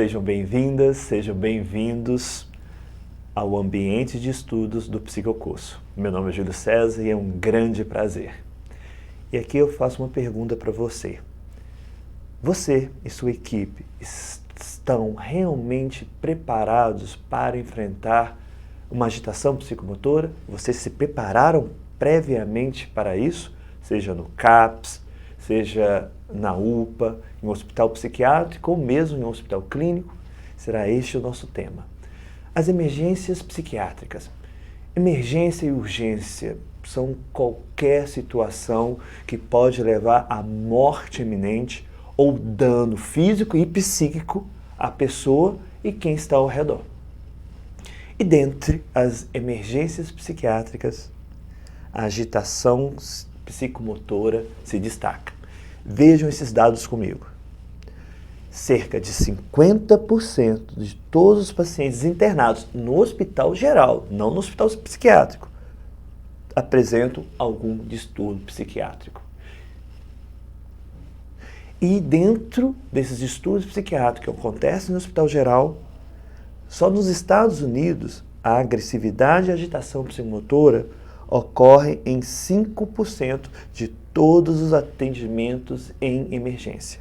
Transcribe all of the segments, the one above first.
Sejam bem-vindas, sejam bem-vindos ao ambiente de estudos do Psicocurso. Meu nome é Júlio César e é um grande prazer. E aqui eu faço uma pergunta para você. Você e sua equipe estão realmente preparados para enfrentar uma agitação psicomotora? Vocês se prepararam previamente para isso? Seja no CAPS, seja na UPA, em um hospital psiquiátrico ou mesmo em um hospital clínico? Será este o nosso tema. As emergências psiquiátricas. Emergência e urgência são qualquer situação que pode levar à morte iminente ou dano físico e psíquico à pessoa e quem está ao redor. E dentre as emergências psiquiátricas, a agitação psicomotora se destaca. Vejam esses dados comigo. Cerca de 50% de todos os pacientes internados no hospital geral, não no hospital psiquiátrico, apresentam algum distúrbio psiquiátrico. E dentro desses distúrbios psiquiátricos que acontecem no hospital geral, só nos Estados Unidos, a agressividade e a agitação psicomotora ocorre em 5% de todos os atendimentos em emergência.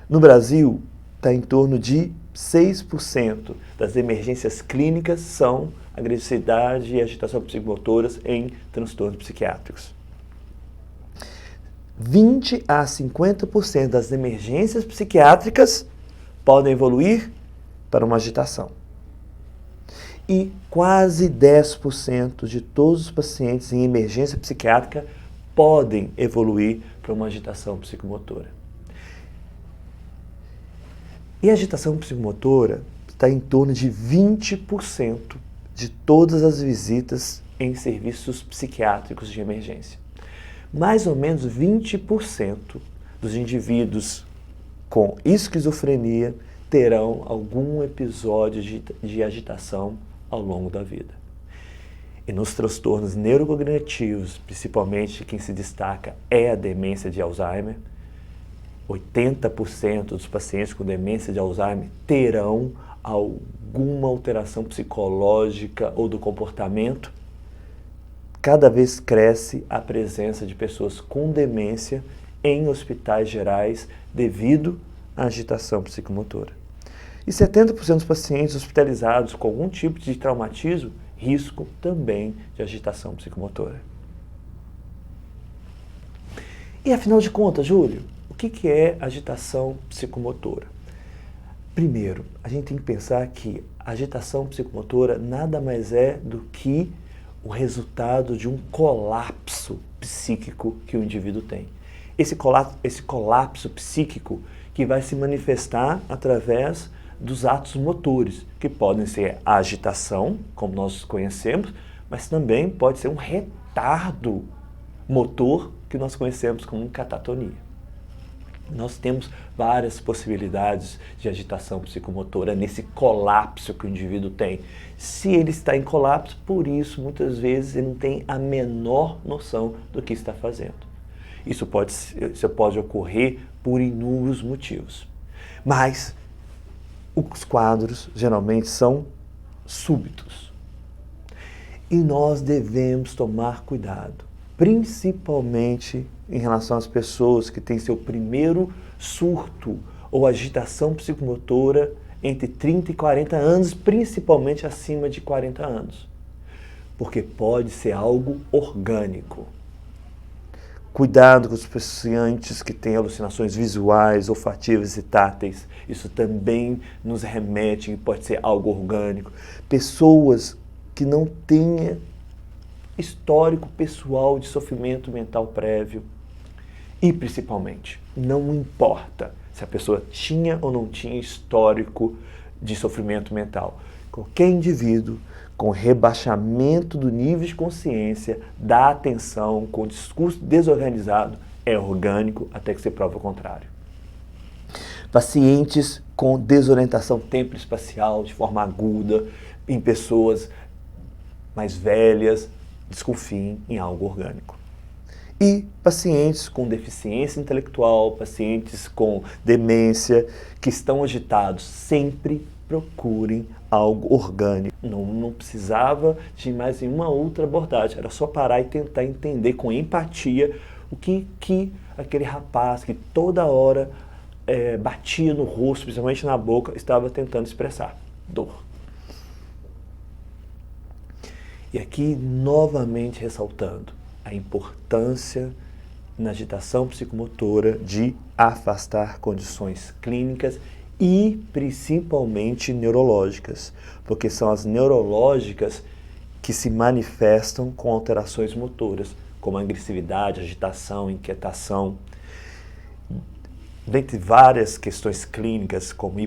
No Brasil, está em torno de 6% das emergências clínicas são agressividade e agitação psicomotoras em transtornos psiquiátricos. 20 a 50% das emergências psiquiátricas podem evoluir para uma agitação. E quase 10% de todos os pacientes em emergência psiquiátrica podem evoluir para uma agitação psicomotora. E a agitação psicomotora está em torno de 20% de todas as visitas em serviços psiquiátricos de emergência. Mais ou menos 20% dos indivíduos com esquizofrenia terão algum episódio de agitação ao longo da vida. E nos transtornos neurocognitivos, principalmente quem se destaca é a demência de Alzheimer. 80% dos pacientes com demência de Alzheimer terão alguma alteração psicológica ou do comportamento. Cada vez cresce a presença de pessoas com demência em hospitais gerais devido à agitação psicomotora. E 70% dos pacientes hospitalizados com algum tipo de traumatismo, risco também de agitação psicomotora. E afinal de contas, Júlio, o que é agitação psicomotora? Primeiro, a gente tem que pensar que a agitação psicomotora nada mais é do que o resultado de um colapso psíquico que o indivíduo tem. Esse colapso psíquico que vai se manifestar através dos atos motores, que podem ser a agitação, como nós conhecemos, mas também pode ser um retardo motor que nós conhecemos como catatonia. Nós temos várias possibilidades de agitação psicomotora nesse colapso que o indivíduo tem. Se ele está em colapso, por isso, muitas vezes, ele não tem a menor noção do que está fazendo. Isso pode ocorrer por inúmeros motivos. Mas os quadros geralmente são súbitos. E nós devemos tomar cuidado, principalmente em relação às pessoas que têm seu primeiro surto ou agitação psicomotora entre 30 e 40 anos, principalmente acima de 40 anos. Porque pode ser algo orgânico. Cuidado com os pacientes que têm alucinações visuais, olfativas e táteis. Isso também nos remete, pode ser algo orgânico. Pessoas que não tenham histórico pessoal de sofrimento mental prévio. E, principalmente, não importa se a pessoa tinha ou não tinha histórico de sofrimento mental. Qualquer indivíduo com rebaixamento do nível de consciência, da atenção, com discurso desorganizado, é orgânico até que se prove o contrário. Pacientes com desorientação temporoespacial de forma aguda, em pessoas mais velhas, desconfiem em algo orgânico. E pacientes com deficiência intelectual, pacientes com demência, que estão agitados, sempre procurem algo orgânico. Não precisava de mais nenhuma outra abordagem, era só parar e tentar entender com empatia o que aquele rapaz que toda hora batia no rosto, principalmente na boca, estava tentando expressar dor. E aqui, novamente ressaltando a importância na agitação psicomotora de afastar condições clínicas e principalmente neurológicas, porque são as neurológicas que se manifestam com alterações motoras, como agressividade, agitação, inquietação, dentre várias questões clínicas, como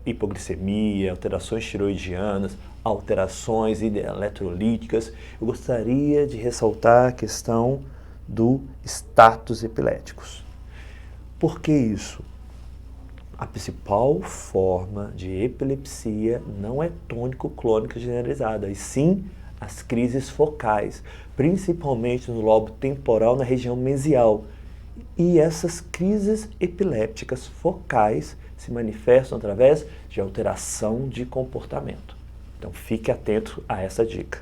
hipoglicemia, alterações tiroidianas, alterações eletrolíticas. Eu gostaria de ressaltar a questão do status epiléticos. Por que isso? A principal forma de epilepsia não é tônico-clônica generalizada, e sim as crises focais, principalmente no lobo temporal, na região mesial. E essas crises epilépticas focais se manifestam através de alteração de comportamento. Então fique atento a essa dica.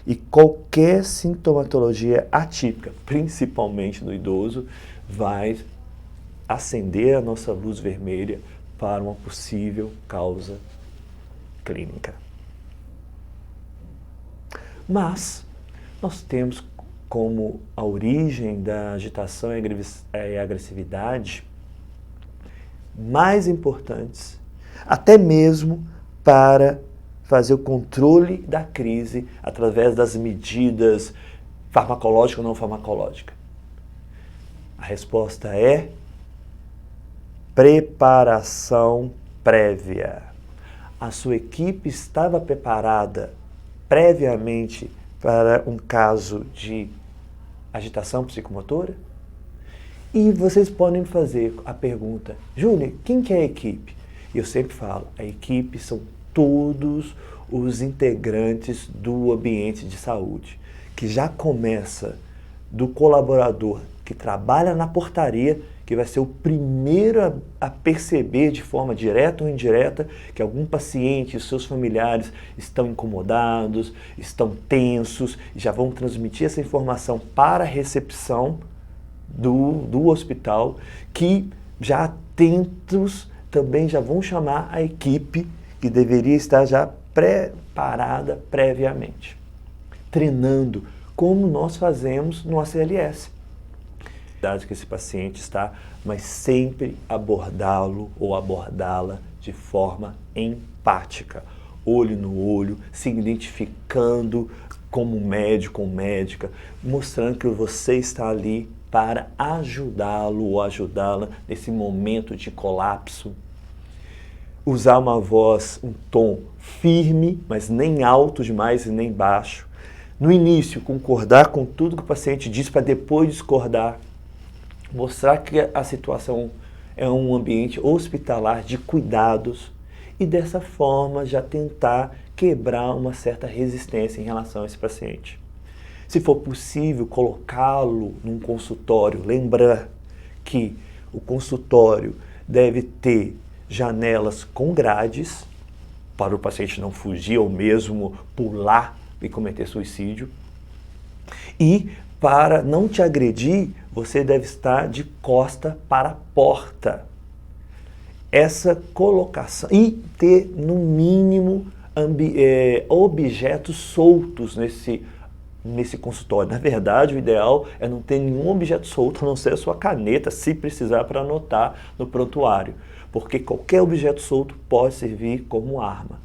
E qualquer sintomatologia atípica, principalmente no idoso, vai acender a nossa luz vermelha para uma possível causa clínica. Mas nós temos como a origem da agitação e agressividade mais importantes, até mesmo para fazer o controle da crise através das medidas farmacológicas ou não farmacológicas. A resposta é preparação prévia. A sua equipe estava preparada previamente para um caso de agitação psicomotora? E vocês podem fazer a pergunta: Júnior, quem que é a equipe? E eu sempre falo, a equipe são todos os integrantes do ambiente de saúde, que já começa do colaborador que trabalha na portaria, que vai ser o primeiro a perceber de forma direta ou indireta que algum paciente e seus familiares estão incomodados, estão tensos, e já vão transmitir essa informação para a recepção do hospital, que já atentos também já vão chamar a equipe que deveria estar já preparada previamente, treinando como nós fazemos no ACLS. Que esse paciente está, mas sempre abordá-lo ou abordá-la de forma empática, olho no olho, se identificando como médico ou médica, mostrando que você está ali para ajudá-lo ou ajudá-la nesse momento de colapso. Usar uma voz, um tom firme, mas nem alto demais e nem baixo. No início, concordar com tudo que o paciente diz para depois discordar. Mostrar que a situação é um ambiente hospitalar de cuidados e dessa forma já tentar quebrar uma certa resistência em relação a esse paciente. Se for possível, colocá-lo num consultório, lembrar que o consultório deve ter janelas com grades para o paciente não fugir ou mesmo pular e cometer suicídio. E para não te agredir, você deve estar de costa para a porta. Essa colocação e ter no mínimo objetos soltos nesse consultório. Na verdade, o ideal é não ter nenhum objeto solto, a não ser a sua caneta, se precisar, para anotar no prontuário, porque qualquer objeto solto pode servir como arma.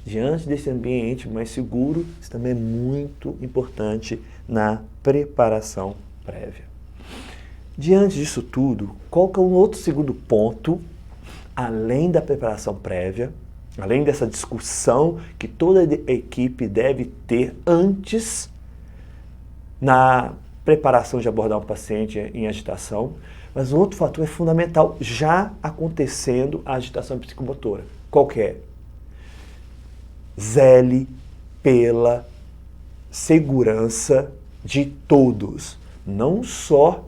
Diante desse ambiente mais seguro, isso também é muito importante na preparação prévia. Diante disso tudo, qual que é um outro segundo ponto, além da preparação prévia, além dessa discussão que toda a equipe deve ter antes na preparação de abordar um paciente em agitação, mas um outro fator é fundamental, já acontecendo a agitação psicomotora. Qual que é? Zele pela segurança de todos, não só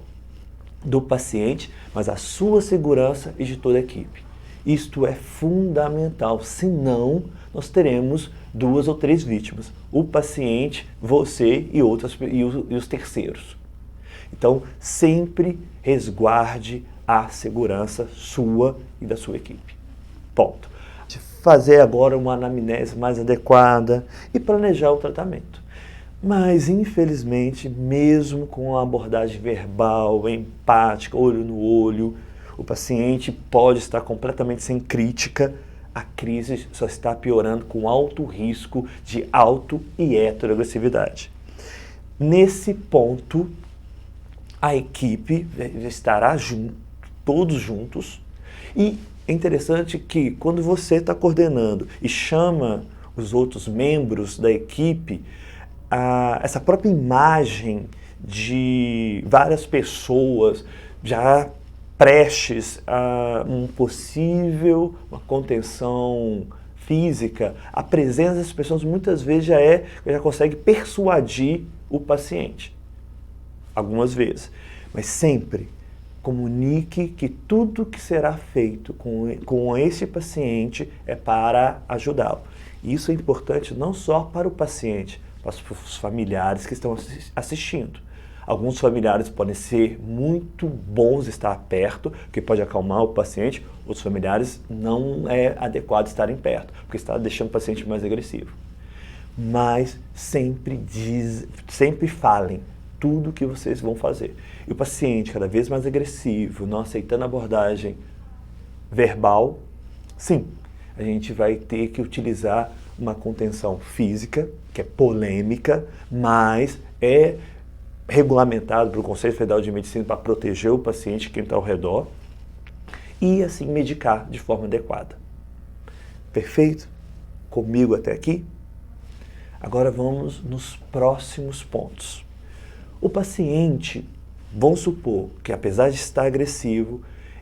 do paciente, mas a sua segurança e de toda a equipe. Isto é fundamental, senão nós teremos 2 ou 3 vítimas, o paciente, você e os terceiros. Então, sempre resguarde a segurança sua e da sua equipe. Ponto. Fazer agora uma anamnese mais adequada e planejar o tratamento. Mas, infelizmente, mesmo com a abordagem verbal, empática, olho no olho, o paciente pode estar completamente sem crítica, a crise só está piorando com alto risco de auto e heteroagressividade. Nesse ponto, a equipe estará todos juntos, e é interessante que quando você está coordenando e chama os outros membros da equipe, essa própria imagem de várias pessoas já prestes a uma contenção física, a presença das pessoas muitas vezes já consegue persuadir o paciente. Algumas vezes. Mas sempre comunique que tudo que será feito com esse paciente é para ajudá-lo. Isso é importante não só para o paciente, mas para os familiares que estão assistindo. Alguns familiares podem ser muito bons estar perto, porque pode acalmar o paciente. Outros familiares não é adequado estarem perto, porque está deixando o paciente mais agressivo. Mas sempre falem tudo o que vocês vão fazer. E o paciente cada vez mais agressivo, não aceitando a abordagem verbal, sim, a gente vai ter que utilizar uma contenção física, que é polêmica, mas é regulamentado pelo Conselho Federal de Medicina para proteger o paciente, quem está ao redor, e assim medicar de forma adequada. Perfeito? Comigo até aqui? Agora vamos nos próximos pontos. O paciente, vamos supor que apesar de estar agressivo,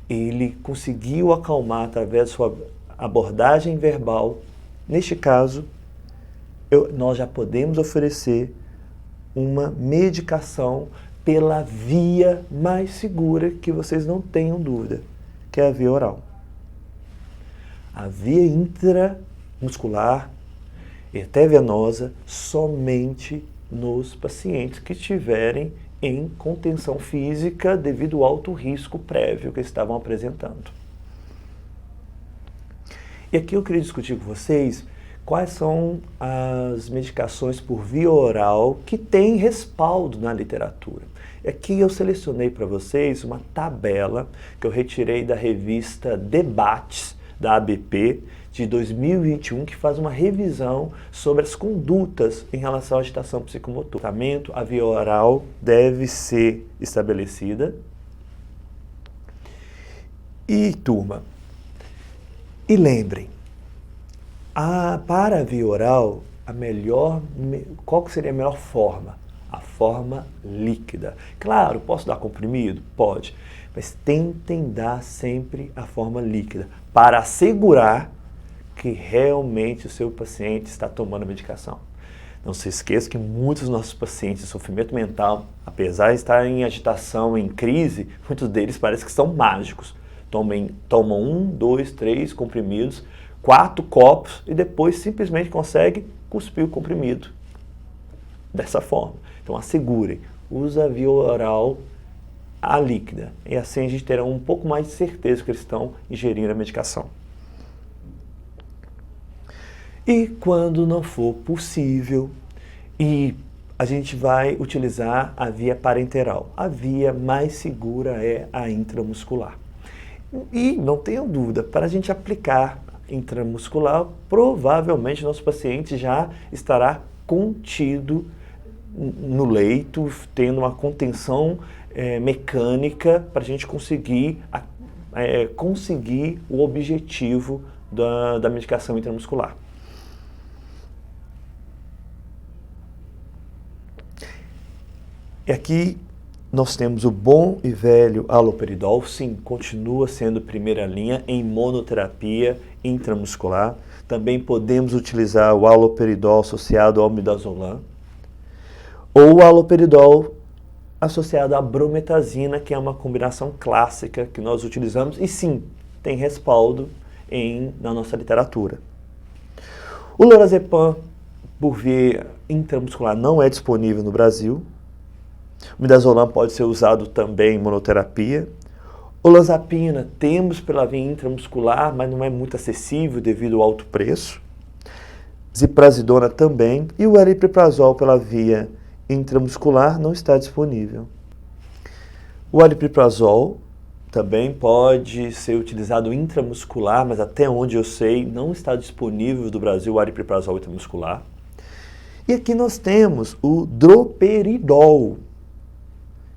ele conseguiu acalmar através da sua abordagem verbal. Neste caso, nós já podemos oferecer uma medicação pela via mais segura, que vocês não tenham dúvida, que é a via oral. A via intramuscular e até venosa somente nos pacientes que estiverem em contenção física devido ao alto risco prévio que estavam apresentando. E aqui eu queria discutir com vocês quais são as medicações por via oral que têm respaldo na literatura. E aqui eu selecionei para vocês uma tabela que eu retirei da revista Debates, da ABP, de 2021, que faz uma revisão sobre as condutas em relação à agitação psicomotora. A via oral deve ser estabelecida. E, turma, e lembrem, para a via oral, qual seria a melhor forma? A forma líquida. Claro, posso dar comprimido? Pode, mas tentem dar sempre a forma líquida, para assegurar que realmente o seu paciente está tomando a medicação. Não se esqueça que muitos dos nossos pacientes de sofrimento mental, apesar de estar em agitação, em crise, muitos deles parecem que são mágicos. Tomam 1, 2, 3 comprimidos, 4 copos e depois simplesmente conseguem cuspir o comprimido. Dessa forma. Então assegurem, usa a via oral a líquida. E assim a gente terá um pouco mais de certeza que eles estão ingerindo a medicação. E quando não for possível, a gente vai utilizar a via parenteral. A via mais segura é a intramuscular. E não tenham dúvida, para a gente aplicar intramuscular, provavelmente nosso paciente já estará contido no leito, tendo uma contenção mecânica para a gente conseguir o objetivo da medicação intramuscular. E aqui nós temos o bom e velho haloperidol, sim, continua sendo primeira linha em monoterapia intramuscular. Também podemos utilizar o haloperidol associado ao midazolam. ou o haloperidol associado à brometazina, que é uma combinação clássica que nós utilizamos e sim, tem respaldo na nossa literatura. O lorazepam, por via intramuscular, não é disponível no Brasil. O midazolam pode ser usado também em monoterapia. Olanzapina temos pela via intramuscular, mas não é muito acessível devido ao alto preço. Ziprasidona também. E o aripiprazol pela via intramuscular não está disponível. O aripiprazol também pode ser utilizado intramuscular, mas até onde eu sei não está disponível do Brasil o aripiprazol intramuscular. E aqui nós temos o droperidol,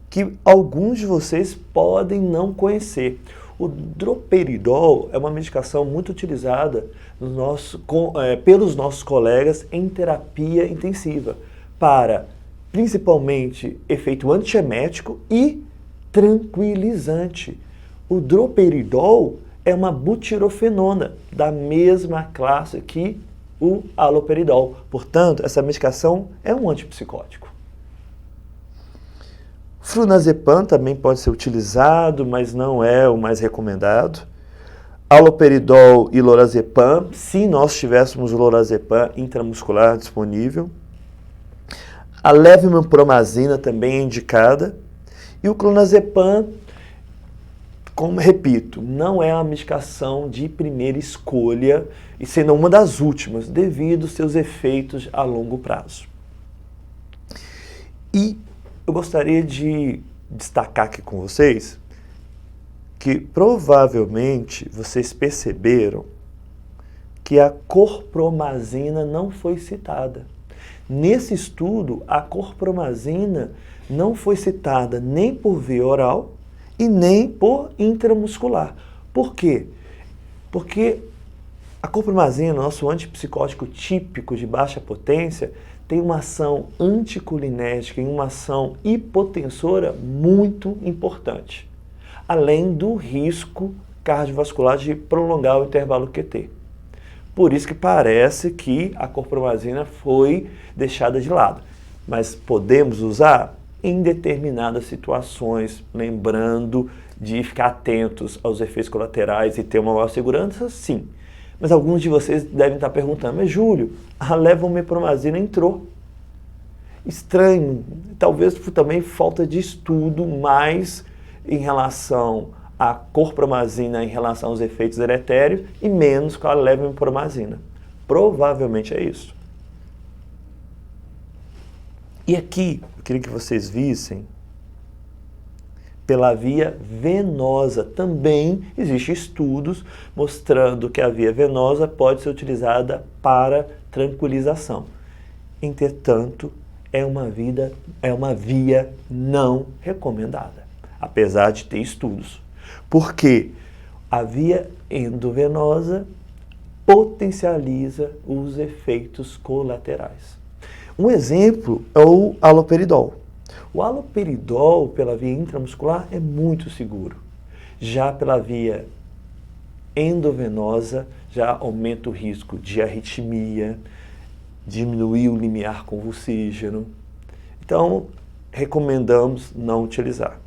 que alguns de vocês podem não conhecer. O droperidol é uma medicação muito utilizada pelos nossos colegas em terapia intensiva, para principalmente efeito antiemético e tranquilizante. O droperidol é uma butirofenona, da mesma classe que o haloperidol. Portanto, essa medicação é um antipsicótico. Flunazepam também pode ser utilizado, mas não é o mais recomendado. Haloperidol e lorazepam, se nós tivéssemos o lorazepam intramuscular disponível. A levomepromazina também é indicada. E o clonazepam, como repito, não é uma medicação de primeira escolha, e sendo uma das últimas, devido aos seus efeitos a longo prazo. E eu gostaria de destacar aqui com vocês que provavelmente vocês perceberam que a chlorpromazina não foi citada. Nesse estudo, a chlorpromazina não foi citada nem por via oral e nem por intramuscular. Por quê? Porque a chlorpromazina, nosso antipsicótico típico de baixa potência, tem uma ação anticolinérgica e uma ação hipotensora muito importante, além do risco cardiovascular de prolongar o intervalo QT. Por isso que parece que a chlorpromazina foi deixada de lado. Mas podemos usar em determinadas situações, lembrando de ficar atentos aos efeitos colaterais e ter uma maior segurança, sim. Mas alguns de vocês devem estar perguntando, mas Júlio, a levomepromazina entrou. Estranho, talvez também falta de estudo mais em relação à chlorpromazina em relação aos efeitos deletérios e menos com a levomepromazina. Provavelmente é isso. E aqui, eu queria que vocês vissem, pela via venosa, também existem estudos mostrando que a via venosa pode ser utilizada para tranquilização. Entretanto, é uma via não recomendada, apesar de ter estudos. Porque a via endovenosa potencializa os efeitos colaterais. Um exemplo é o haloperidol. O haloperidol, pela via intramuscular, é muito seguro. Já pela via endovenosa, já aumenta o risco de arritmia, diminuir o limiar convulsígeno. Então, recomendamos não utilizar.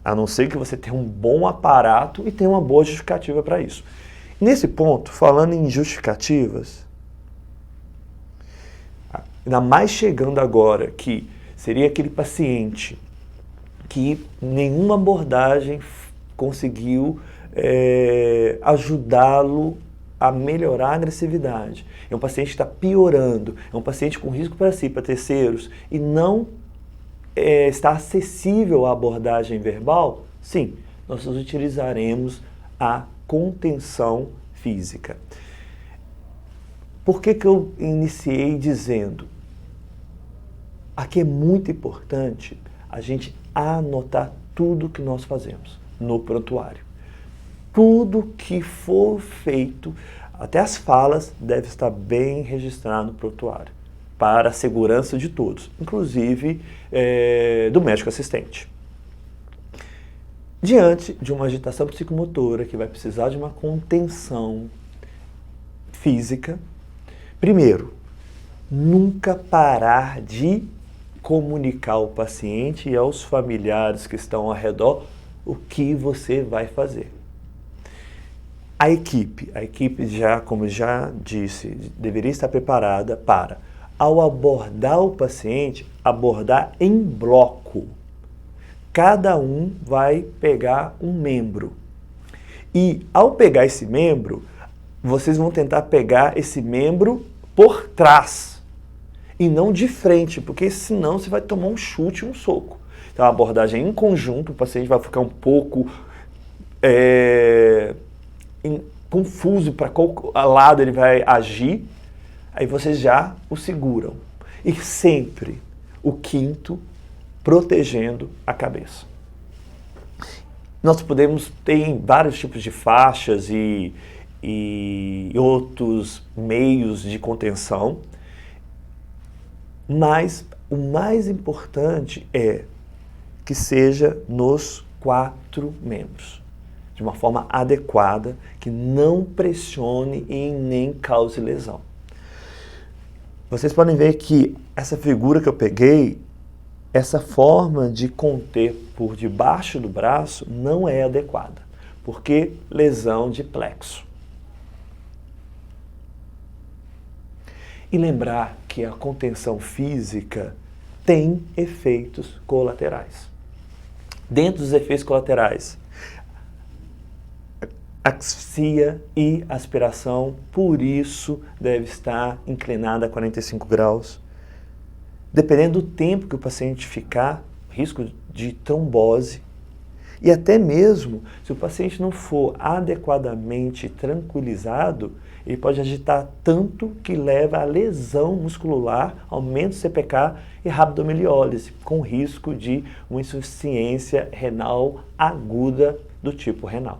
A não ser que você tenha um bom aparato e tenha uma boa justificativa para isso. Nesse ponto, falando em justificativas, ainda mais chegando agora que seria aquele paciente que nenhuma abordagem conseguiu ajudá-lo a melhorar a agressividade. É um paciente que está piorando, é um paciente com risco para si, para terceiros, e não está acessível à abordagem verbal. Sim, nós utilizaremos a contenção física. Por que eu iniciei dizendo? Aqui é muito importante a gente anotar tudo que nós fazemos no prontuário. Tudo que for feito, até as falas, deve estar bem registrado no prontuário, para a segurança de todos, inclusive do médico assistente. Diante de uma agitação psicomotora que vai precisar de uma contenção física, primeiro, nunca parar de comunicar ao paciente e aos familiares que estão ao redor o que você vai fazer. A equipe já, como já disse, deveria estar preparada para, ao abordar o paciente, abordar em bloco. Cada um vai pegar um membro. E ao pegar esse membro, vocês vão tentar pegar esse membro por trás e não de frente, porque senão você vai tomar um chute, um soco. Então a abordagem em conjunto, o paciente vai ficar um pouco confuso para qual lado ele vai agir, aí vocês já o seguram. E sempre o quinto protegendo a cabeça. Nós podemos ter vários tipos de faixas e outros meios de contenção, mas o mais importante é que seja nos 4 membros, de uma forma adequada, que não pressione e nem cause lesão. Vocês podem ver que essa figura que eu peguei, essa forma de conter por debaixo do braço não é adequada, porque lesão de plexo. E lembrar que a contenção física tem efeitos colaterais. Dentro dos efeitos colaterais, asfixia e aspiração, por isso deve estar inclinada a 45 graus. Dependendo do tempo que o paciente ficar, risco de trombose. E até mesmo, se o paciente não for adequadamente tranquilizado, ele pode agitar tanto que leva a lesão muscular, aumento do CPK e rabdomeliólise, com risco de uma insuficiência renal aguda do tipo renal.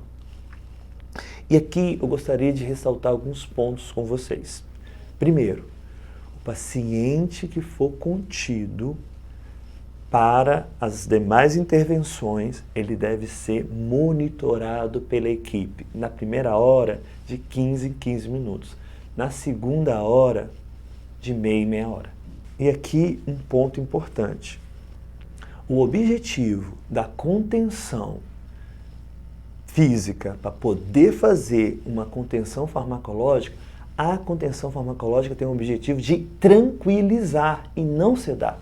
E aqui eu gostaria de ressaltar alguns pontos com vocês. Primeiro, o paciente que for contido para as demais intervenções, ele deve ser monitorado pela equipe. Na primeira hora, de 15 em 15 minutos. Na segunda hora, de meia em meia hora. E aqui um ponto importante. O objetivo da contenção física para poder fazer uma contenção farmacológica, a contenção farmacológica tem o objetivo de tranquilizar e não sedar,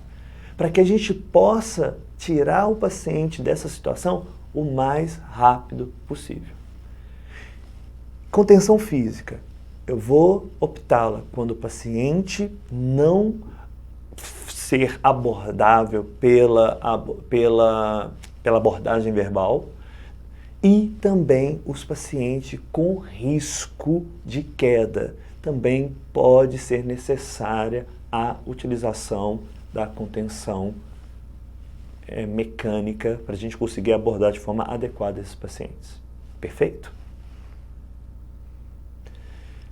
para que a gente possa tirar o paciente dessa situação o mais rápido possível. Contenção física. Eu vou optá-la quando o paciente não ser abordável pela abordagem verbal e também os pacientes com risco de queda. Também pode ser necessária a utilização da contenção mecânica para a gente conseguir abordar de forma adequada esses pacientes. Perfeito?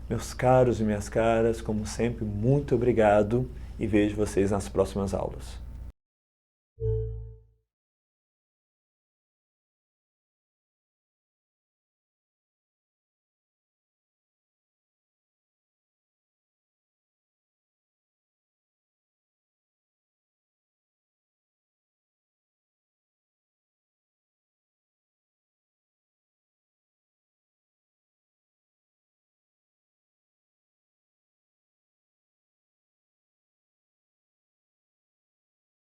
Meus caros e minhas caras, como sempre, muito obrigado e vejo vocês nas próximas aulas.